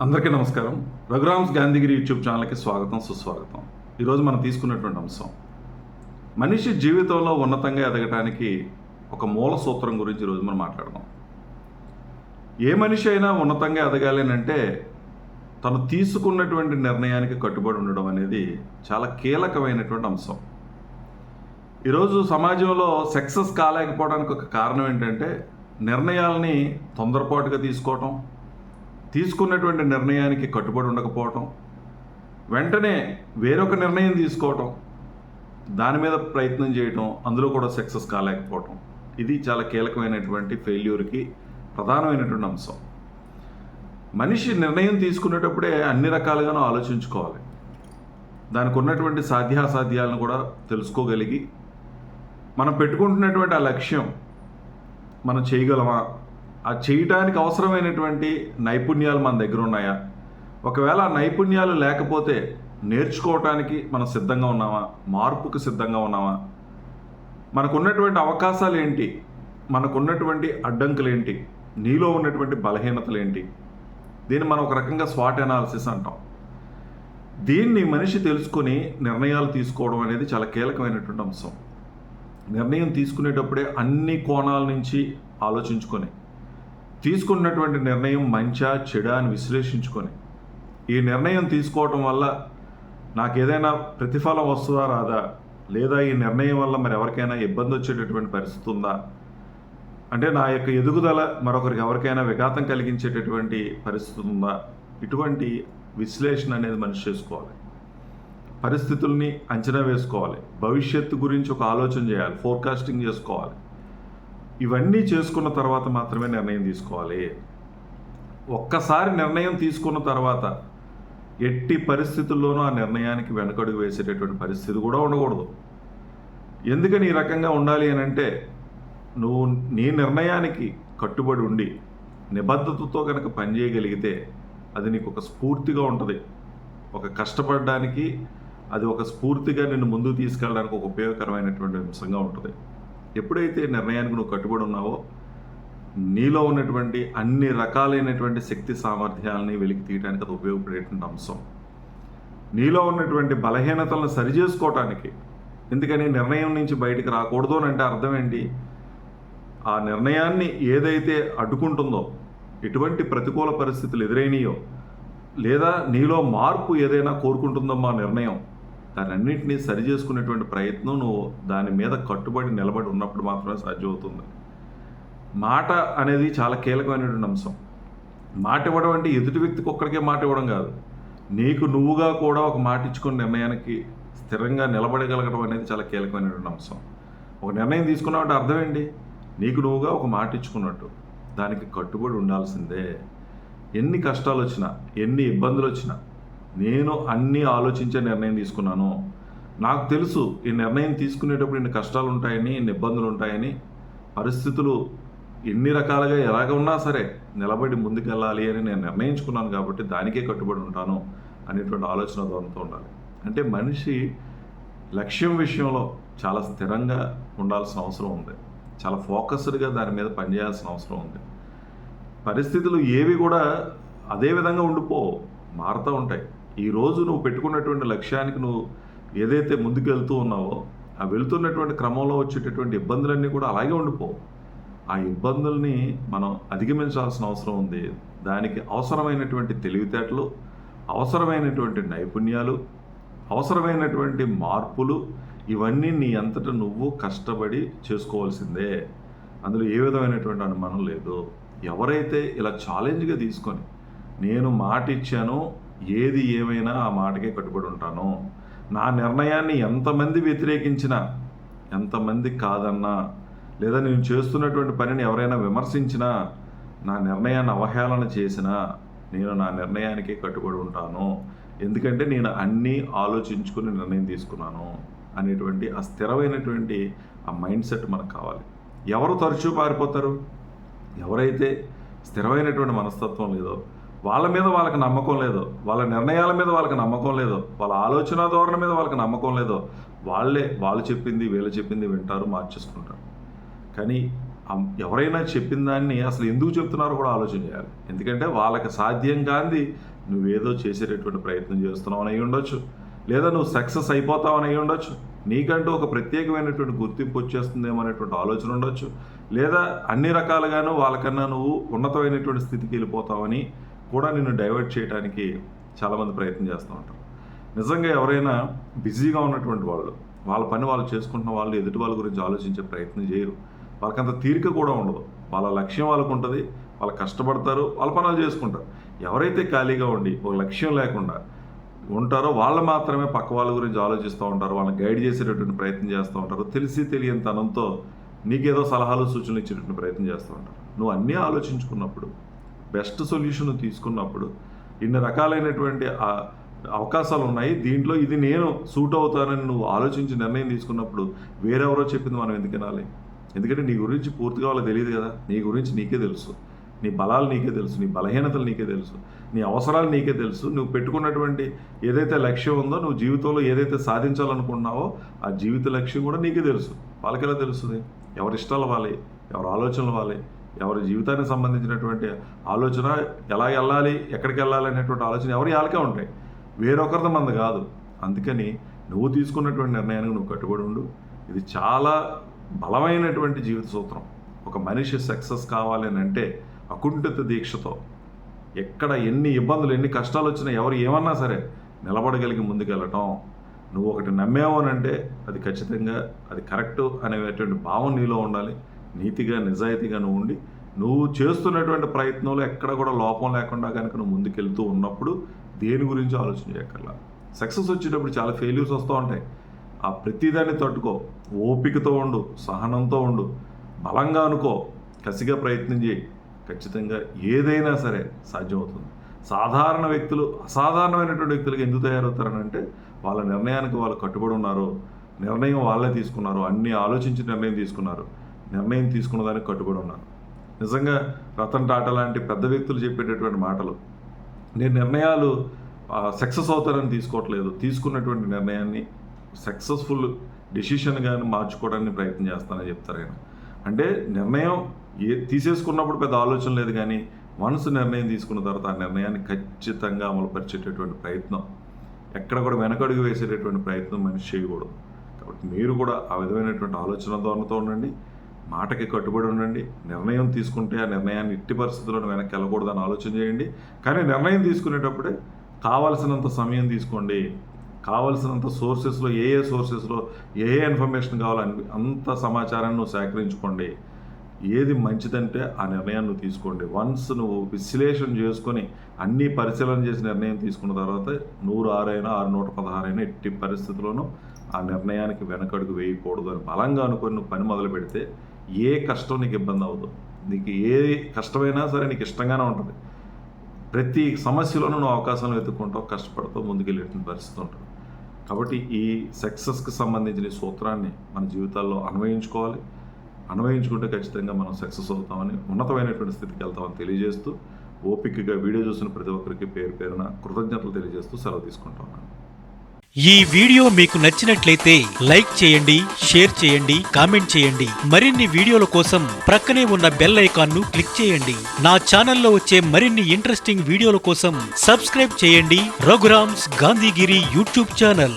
అందరికీ నమస్కారం. రఘురామ్స్ గాంధీగిరి యూట్యూబ్ ఛానల్కి స్వాగతం, సుస్వాగతం. ఈరోజు మనం తీసుకున్నటువంటి అంశం, మనిషి జీవితంలో ఉన్నతంగా ఎదగటానికి ఒక మూల సూత్రం గురించి ఈరోజు మనం మాట్లాడదాం. ఏ మనిషి అయినా ఉన్నతంగా ఎదగాలి అంటే తను తీసుకున్నటువంటి నిర్ణయానికి కట్టుబడి ఉండడం అనేది చాలా కీలకమైనటువంటి అంశం. ఈరోజు సమాజంలో సక్సెస్ కాలేకపోవడానికి ఒక కారణం ఏంటంటే నిర్ణయాల్ని తొందరపాటుగా తీసుకోవటం, తీసుకున్నటువంటి నిర్ణయానికి కట్టుబడి ఉండకపోవటం, వెంటనే వేరొక నిర్ణయం తీసుకోవటం, దాని మీద ప్రయత్నం చేయటం, అందులో కూడా సక్సెస్ కాలేకపోవటం. ఇది చాలా కీలకమైనటువంటి ఫెయిల్యూర్కి ప్రధానమైనటువంటి అంశం. మనిషి నిర్ణయం తీసుకునేటప్పుడే అన్ని రకాలుగానూ ఆలోచించుకోవాలి. దానికి ఉన్నటువంటి సాధ్యాసాధ్యాలను కూడా తెలుసుకోగలిగి మనం పెట్టుకుంటున్నటువంటి ఆ లక్ష్యం మనం చేయగలమా, ఆ చేయటానికి అవసరమైనటువంటి నైపుణ్యాలు మన దగ్గర ఉన్నాయా, ఒకవేళ ఆ నైపుణ్యాలు లేకపోతే నేర్చుకోవటానికి మనం సిద్ధంగా ఉన్నామా, మార్పుకు సిద్ధంగా ఉన్నామా, మనకున్నటువంటి అవకాశాలు ఏంటి, మనకున్నటువంటి అడ్డంకులు ఏంటి, నీలో ఉన్నటువంటి బలహీనతలు ఏంటి, దీన్ని మనం ఒక రకంగా స్వాట్ అనాలిసిస్ అంటాం. దీన్ని మనిషి తెలుసుకొని నిర్ణయాలు తీసుకోవడం అనేది చాలా కీలకమైనటువంటి అంశం. నిర్ణయం తీసుకునేటప్పుడే అన్ని కోణాల నుంచి ఆలోచించుకొని తీసుకున్నటువంటి నిర్ణయం మంచా చెడా అని విశ్లేషించుకొని, ఈ నిర్ణయం తీసుకోవటం వల్ల నాకు ఏదైనా ప్రతిఫలం వస్తుందా రాదా, లేదా ఈ నిర్ణయం వల్ల మరి ఎవరికైనా ఇబ్బంది వచ్చేటటువంటి పరిస్థితి ఉందా, అంటే నా యొక్క ఎదుగుదల మరొకరికి ఎవరికైనా విఘాతం కలిగించేటటువంటి పరిస్థితి ఉందా, ఇటువంటి విశ్లేషణ అనేది మనిషి చేసుకోవాలి. పరిస్థితుల్ని అంచనా వేసుకోవాలి, భవిష్యత్తు గురించి ఒక ఆలోచన చేయాలి, ఫోర్కాస్టింగ్ చేసుకోవాలి. ఇవన్నీ చేసుకున్న తర్వాత మాత్రమే నిర్ణయం తీసుకోవాలి. ఒక్కసారి నిర్ణయం తీసుకున్న తర్వాత ఎట్టి పరిస్థితుల్లోనూ ఆ నిర్ణయానికి వెనకడుగు వేసేటటువంటి పరిస్థితి కూడా ఉండకూడదు. ఎందుకని ఈ రకంగా ఉండాలి అని అంటే, నువ్వు నీ నిర్ణయానికి కట్టుబడి ఉండి నిబద్ధతతో కనుక పనిచేయగలిగితే అది నీకు ఒక స్ఫూర్తిగా ఉంటుంది. ఒక కష్టపడడానికి అది ఒక స్ఫూర్తిగా నిన్ను ముందుకు తీసుకెళ్ళడానికి ఒక ఉపయోగకరమైనటువంటి అంశంగా ఉంటుంది. ఎప్పుడైతే నిర్ణయానికి నువ్వు కట్టుబడి ఉన్నావో నీలో ఉన్నటువంటి అన్ని రకాలైనటువంటి శక్తి సామర్థ్యాలని వెలికి తీయడానికి అది ఉపయోగపడేటువంటి అంశం. నీలో ఉన్నటువంటి బలహీనతలను సరిచేసుకోవటానికి, ఎందుకని నిర్ణయం నుంచి బయటికి రాకూడదు అని అంటే అర్థం ఏంటి, ఆ నిర్ణయాన్ని ఏదైతే అడ్డుకుంటుందో, ఎటువంటి ప్రతికూల పరిస్థితులు ఎదురైనాయో, లేదా నీలో మార్పు ఏదైనా కోరుకుంటుందో మా నిర్ణయం, దానన్నింటినీ సరి చేసుకునేటువంటి ప్రయత్నం నువ్వు దాని మీద కట్టుబడి నిలబడి ఉన్నప్పుడు మాత్రమే సాధ్యమవుతుంది. మాట అనేది చాలా కీలకమైనటువంటి అంశం. మాట ఇవ్వడం అంటే ఎదుటి వ్యక్తికి ఒక్కడికే మాట ఇవ్వడం కాదు, నీకు నువ్వుగా కూడా ఒక మాట ఇచ్చుకున్న నిర్ణయానికి స్థిరంగా నిలబడగలగడం అనేది చాలా కీలకమైనటువంటి అంశం. ఒక నిర్ణయం తీసుకున్నావు అంటే అర్థం ఏంటి, నీకు నువ్వుగా ఒక మాట ఇచ్చుకున్నట్టు దానికి కట్టుబడి ఉండాల్సిందే. ఎన్ని కష్టాలు వచ్చినా, ఎన్ని ఇబ్బందులు వచ్చినా, నేను అన్నీ ఆలోచించే నిర్ణయం తీసుకున్నాను, నాకు తెలుసు ఈ నిర్ణయం తీసుకునేటప్పుడు ఇన్ని కష్టాలు ఉంటాయని, ఇన్ని ఇబ్బందులు ఉంటాయని, పరిస్థితులు ఎన్ని రకాలుగా ఎలాగ ఉన్నా సరే నిలబడి ముందుకెళ్ళాలి అని నేను నిర్ణయించుకున్నాను కాబట్టి దానికే కట్టుబడి ఉంటాను అనేటువంటి ఆలోచన ధోరణితో ఉండాలి. అంటే మనిషి లక్ష్యం విషయంలో చాలా స్థిరంగా ఉండాల్సిన అవసరం ఉంది, చాలా ఫోకస్డ్గా దాని మీద పనిచేయాల్సిన అవసరం ఉంది. పరిస్థితులు ఏవి కూడా అదే విధంగా ఉండిపోవు, మారుతూ ఉంటాయి. ఈరోజు నువ్వు పెట్టుకున్నటువంటి లక్ష్యానికి నువ్వు ఏదైతే ముందుకు వెళ్తూ ఉన్నావో, ఆ వెళుతున్నటువంటి క్రమంలో వచ్చేటటువంటి ఇబ్బందులన్నీ కూడా అలాగే ఉండిపోవు. ఆ ఇబ్బందుల్ని మనం అధిగమించాల్సిన అవసరం ఉంది. దానికి అవసరమైనటువంటి తెలివితేటలు, అవసరమైనటువంటి నైపుణ్యాలు, అవసరమైనటువంటి మార్పులు, ఇవన్నీ నీ అంతటా నువ్వు కష్టపడి చేసుకోవాల్సిందే. అందులో ఏ విధమైనటువంటి అనుమానం లేదు. ఎవరైతే ఇలా ఛాలెంజ్గా తీసుకొని నేను మాట ఇచ్చాను, ఏది ఏమైనా ఆ మాటకే కట్టుబడి ఉంటాను, నా నిర్ణయాన్ని ఎంతమంది వ్యతిరేకించినా, ఎంతమంది కాదన్నా, లేదా నేను చేస్తున్నటువంటి పనిని ఎవరైనా విమర్శించినా, నా నిర్ణయాన్ని అవహేళన చేసినా నేను నా నిర్ణయానికే కట్టుబడి ఉంటాను, ఎందుకంటే నేను అన్నీ ఆలోచించుకుని నిర్ణయం తీసుకున్నాను అనేటువంటి ఆ స్థిరమైనటువంటి ఆ మైండ్ సెట్ మనకు కావాలి. ఎవరు తరచూ పారిపోతారు, ఎవరైతే స్థిరమైనటువంటి మనస్తత్వం లేదో, వాళ్ళ మీద వాళ్ళకి నమ్మకం లేదో, వాళ్ళ నిర్ణయాల మీద వాళ్ళకి నమ్మకం లేదో, వాళ్ళ ఆలోచన ధోరణి మీద వాళ్ళకి నమ్మకం లేదో, వాళ్ళు చెప్పింది వీళ్ళు చెప్పింది వింటారు, మార్చేసుకుంటారు. కానీ ఎవరైనా చెప్పిన దాన్ని అసలు ఎందుకు చెప్తున్నారో కూడా ఆలోచన చేయాలి. ఎందుకంటే వాళ్ళకి సాధ్యం కానిది నువ్వేదో చేసేటటువంటి ప్రయత్నం చేస్తున్నావు అని అయి ఉండొచ్చు, లేదా నువ్వు సక్సెస్ అయిపోతావని అయి ఉండొచ్చు, నీకంటూ ఒక ప్రత్యేకమైనటువంటి గుర్తింపు వచ్చేస్తుందేమో అనేటువంటి ఆలోచన ఉండొచ్చు, లేదా అన్ని రకాలుగాను వాళ్ళకన్నా నువ్వు ఉన్నతమైనటువంటి స్థితికి వెళ్ళిపోతావని కూడా నిన్ను డైవర్ట్ చేయడానికి చాలామంది ప్రయత్నం చేస్తూ ఉంటారు. నిజంగా ఎవరైనా బిజీగా ఉన్నటువంటి వాళ్ళు, వాళ్ళ పని వాళ్ళు చేసుకుంటున్న వాళ్ళు ఎదుటి వాళ్ళ గురించి ఆలోచించే ప్రయత్నం చేయరు. వాళ్ళకంత తీరిక కూడా ఉండదు. వాళ్ళ లక్ష్యం వాళ్ళకు ఉంటుంది, వాళ్ళు కష్టపడతారు, వాళ్ళ పనులు చేసుకుంటారు. ఎవరైతే ఖాళీగా ఉండి ఒక లక్ష్యం లేకుండా ఉంటారో వాళ్ళు మాత్రమే పక్క వాళ్ళ గురించి ఆలోచిస్తూ ఉంటారు, వాళ్ళని గైడ్ చేసేటటువంటి ప్రయత్నం చేస్తూ ఉంటారు, తెలిసి తెలియని తనంతో నీకేదో సలహాలు సూచనలు ఇచ్చేటటువంటి ప్రయత్నం చేస్తూ ఉంటారు. నువ్వు అన్నీ ఆలోచించుకున్నప్పుడు, బెస్ట్ సొల్యూషన్ తీసుకున్నప్పుడు, ఇన్ని రకాలైనటువంటి అవకాశాలు ఉన్నాయి, దీంట్లో ఇది నేను సూట్ అవుతానని నువ్వు ఆలోచించి నిర్ణయం తీసుకున్నప్పుడు వేరెవరో చెప్పింది మనం ఎందుకు వినాలి? ఎందుకంటే నీ గురించి పూర్తిగా వాళ్ళకి తెలియదు కదా. నీ గురించి నీకే తెలుసు, నీ బలాలు నీకే తెలుసు, నీ బలహీనతలు నీకే తెలుసు, నీ అవసరాలు నీకే తెలుసు. నువ్వు పెట్టుకున్నటువంటి ఏదైతే లక్ష్యం ఉందో, నువ్వు జీవితంలో ఏదైతే సాధించాలనుకున్నావో ఆ జీవిత లక్ష్యం కూడా నీకే తెలుసు. వాళ్ళకెలా తెలుస్తుంది? ఎవరి ఇష్టాలు వాళ్ళే, ఎవరి ఆలోచనలు వాళ్ళే, ఎవరి జీవితానికి సంబంధించినటువంటి ఆలోచన, ఎలా వెళ్ళాలి, ఎక్కడికి వెళ్ళాలి అనేటువంటి ఆలోచన ఎవరి వాళ్ళకే ఉంటాయి, వేరొకరిది మంది కాదు. అందుకని నువ్వు తీసుకున్నటువంటి నిర్ణయానికి నువ్వు కట్టుబడి ఉండు. ఇది చాలా బలమైనటువంటి జీవిత సూత్రం. ఒక మనిషి సక్సెస్ కావాలి అని అంటే అకుంఠిత దీక్షతో, ఎక్కడ ఎన్ని ఇబ్బందులు ఎన్ని కష్టాలు వచ్చినా ఎవరు ఏమన్నా సరే నిలబడగలిగి ముందుకెళ్ళటం. నువ్వు ఒకటి నమ్మేవు అని అంటే అది ఖచ్చితంగా అది కరెక్టు అనేటువంటి భావం నీలో ఉండాలి. నీతిగా నిజాయితీగా నువ్వు ఉండి, నువ్వు చేస్తున్నటువంటి ప్రయత్నంలో ఎక్కడ కూడా లోపం లేకుండా కనుక నువ్వు ముందుకెళ్తూ ఉన్నప్పుడు దేని గురించి ఆలోచన చేయక్కర్లా. సక్సెస్ వచ్చేటప్పుడు చాలా ఫెయిల్యూర్స్ వస్తూ ఉంటాయి. ఆ ప్రతిదాన్ని తట్టుకో, ఓపికతో ఉండు, సహనంతో ఉండు, బలంగా అనుకో, కసిగా ప్రయత్నం చేయి. ఖచ్చితంగా ఏదైనా సరే సాధ్యమవుతుంది. సాధారణ వ్యక్తులు అసాధారణమైనటువంటి వ్యక్తులకు ఎందుకు తయారవుతారనంటే వాళ్ళ నిర్ణయానికి వాళ్ళు కట్టుబడి ఉన్నారు, నిర్ణయం వాళ్ళే తీసుకున్నారు, అన్నీ ఆలోచించి నిర్ణయం తీసుకున్నారు, నిర్ణయం తీసుకున్న దానికి కట్టుబడి ఉన్నారు. నిజంగా రతన్ టాటా లాంటి పెద్ద వ్యక్తులు చెప్పేటటువంటి మాటలు, నేను నిర్ణయాలు సక్సెస్ అవుతారని తీసుకోవట్లేదు, తీసుకున్నటువంటి నిర్ణయాన్ని సక్సెస్ఫుల్ డెసిషన్గాని మార్చుకోవడానికి ప్రయత్నం చేస్తానని చెప్తారు ఆయన. అంటే నిర్ణయం తీసేసుకున్నప్పుడు పెద్ద ఆలోచన లేదు, కానీ మనసు నిర్ణయం తీసుకున్న తర్వాత ఆ నిర్ణయాన్ని ఖచ్చితంగా అమలుపరిచేటటువంటి ప్రయత్నం, ఎక్కడ కూడా వెనకడుగు వేసేటటువంటి ప్రయత్నం మనిషి చేయకూడదు. కాబట్టి మీరు కూడా ఆ విధమైనటువంటి ఆలోచన ధోరణితో ఉండండి, మాటకి కట్టుబడి ఉండండి. నిర్ణయం తీసుకుంటే ఆ నిర్ణయాన్ని ఎట్టి పరిస్థితుల్లో వెనక్కి వెళ్ళకూడదని ఆలోచన చేయండి. కానీ నిర్ణయం తీసుకునేటప్పుడే కావలసినంత సమయం తీసుకోండి, కావలసినంత సోర్సెస్లో ఏ సోర్సెస్లో ఏ ఇన్ఫర్మేషన్ కావాలని అంత సమాచారాన్ని నువ్వు సేకరించుకోండి. ఏది మంచిదంటే ఆ నిర్ణయాన్ని నువ్వు తీసుకోండి. వన్స్ నువ్వు విశ్లేషణ చేసుకొని అన్నీ పరిశీలన చేసి నిర్ణయం తీసుకున్న తర్వాత 106 అయినా 616 అయినా ఎట్టి పరిస్థితుల్లోనూ ఆ నిర్ణయానికి వెనకడుగు వేయకూడదు అని బలంగా అనుకొని నువ్వు పని మొదలు పెడితే ఏ కష్టం నీకు ఇబ్బంది అవ్వదు. నీకు ఏ కష్టమైనా సరే నీకు ఇష్టంగానే ఉంటుంది. ప్రతి సమస్యలోనూ నువ్వు అవకాశాలు వెతుక్కుంటావు, కష్టపడతావు, ముందుకెళ్ళేటువంటి పరిస్థితి ఉంటుంది. కాబట్టి ఈ సక్సెస్కి సంబంధించిన ఈ సూత్రాన్ని మన జీవితాల్లో అన్వయించుకుంటే ఖచ్చితంగా మనం సక్సెస్ అవుతామని, ఉన్నతమైనటువంటి స్థితికి వెళ్తామని తెలియజేస్తూ, ఓపికగా వీడియో చూసిన ప్రతి ఒక్కరికి పేరు పేరున కృతజ్ఞతలు తెలియజేస్తూ సెలవు తీసుకుంటాను. ఈ వీడియో మీకు నచ్చినట్లయితే లైక్ చేయండి, షేర్ చేయండి, కామెంట్ చేయండి. మరిన్ని వీడియోల కోసం ప్రక్కనే ఉన్న బెల్ ఐకాన్ ను క్లిక్ చేయండి. నా ఛానల్లో వచ్చే మరిన్ని ఇంట్రెస్టింగ్ వీడియోల కోసం సబ్స్క్రైబ్ చేయండి రఘురామ్స్ గాంధీగిరి యూట్యూబ్ ఛానల్.